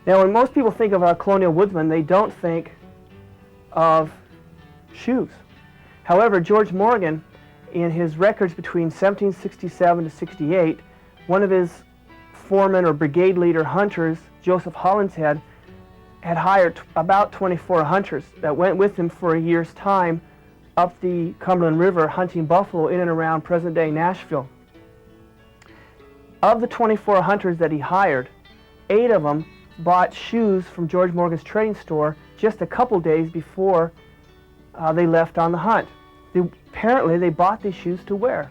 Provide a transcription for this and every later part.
Now, when most people think of a colonial woodsman, they don't think of shoes. However, George Morgan, in his records between 1767 to 68, one of his foreman or brigade leader hunters, Joseph Hollinshead, had hired about 24 hunters that went with him for a year's time up the Cumberland River hunting buffalo in and around present-day Nashville. Of the 24 hunters that he hired, 8 of them bought shoes from George Morgan's trading store just a couple days before they left on the hunt. Apparently, they bought these shoes to wear.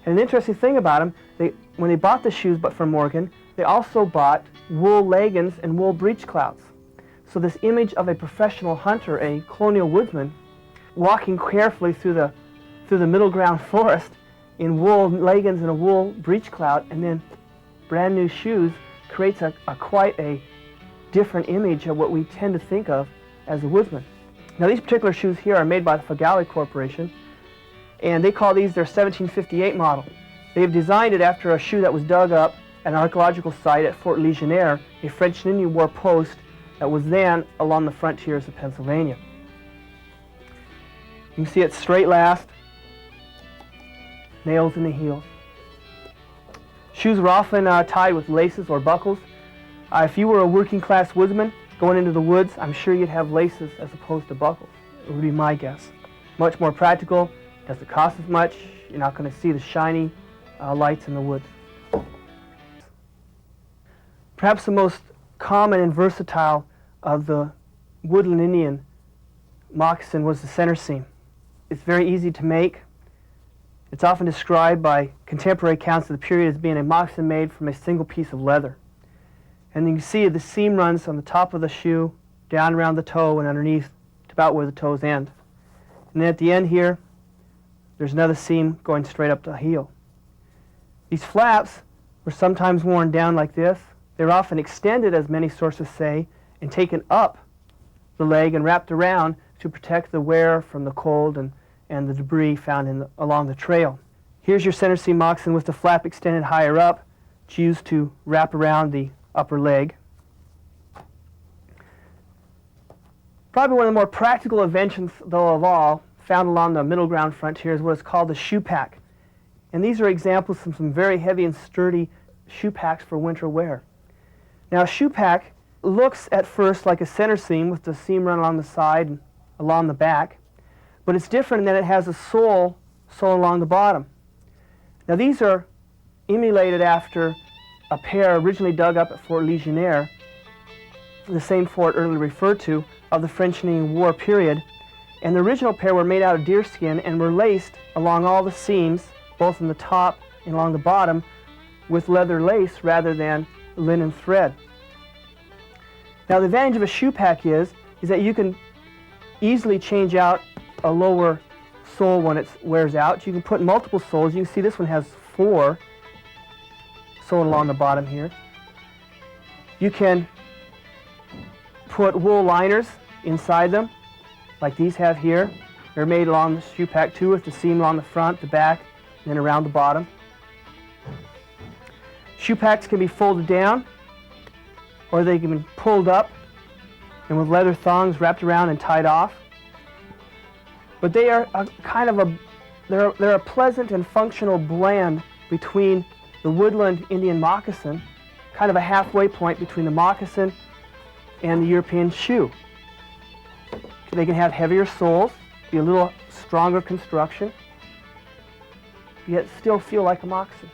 And an interesting thing about them, when they bought the shoes from Morgan, they also bought wool leggings and wool breechclouts. So this image of a professional hunter, a colonial woodsman, walking carefully through the middle ground forest in wool leggings and a wool breechclout and then brand new shoes creates quite a different image of what we tend to think of as a woodsman. Now, these particular shoes here are made by the Fagali Corporation, and they call these their 1758 model. They have designed it after a shoe that was dug up at an archaeological site at Fort Legionnaire, a French and Indian War post that was then along the frontiers of Pennsylvania. You can see it's straight last, nails in the heels. Shoes were often tied with laces or buckles. If you were a working class woodsman going into the woods, I'm sure you'd have laces as opposed to buckles. It would be my guess. Much more practical, doesn't cost as much, you're not going to see the shiny lights in the woods. Perhaps the most common and versatile of the woodland Indian moccasin was the center seam. It's very easy to make. It's often described by contemporary accounts of the period as being a moccasin made from a single piece of leather. And you can see the seam runs on the top of the shoe, down around the toe, and underneath to about where the toes end. And then at the end here, there's another seam going straight up the heel. These flaps were sometimes worn down like this. They're often extended, as many sources say, and taken up the leg and wrapped around to protect the wearer from the cold and the debris found along the trail. Here's your center seam moccasin with the flap extended higher up. It's used to wrap around the upper leg. Probably one of the more practical inventions, though, of all, found along the middle ground frontier is what is called the shoe pack. And these are examples of some very heavy and sturdy shoe packs for winter wear. Now, a shoe pack looks at first like a center seam with the seam run along the side and along the back, but it's different in that it has a sole along the bottom. Now, these are emulated after a pair originally dug up at Fort Legionnaire, the same fort earlier referred to, of the French and Indian War period. And the original pair were made out of deerskin and were laced along all the seams, both on the top and along the bottom, with leather lace rather than linen thread. Now, the advantage of a shoe pack is that you can easily change out a lower sole when it wears out. You can put multiple soles. You can see this one has 4 sewn along the bottom here. You can put wool liners inside them, like these have here. They're made along the shoe pack too, with the seam along the front, the back, and then around the bottom. Shoe packs can be folded down, or they can be pulled up and with leather thongs wrapped around and tied off. But they are they're a pleasant and functional blend between the woodland Indian moccasin, kind of a halfway point between the moccasin and the European shoe. They can have heavier soles, be a little stronger construction, yet still feel like a moccasin.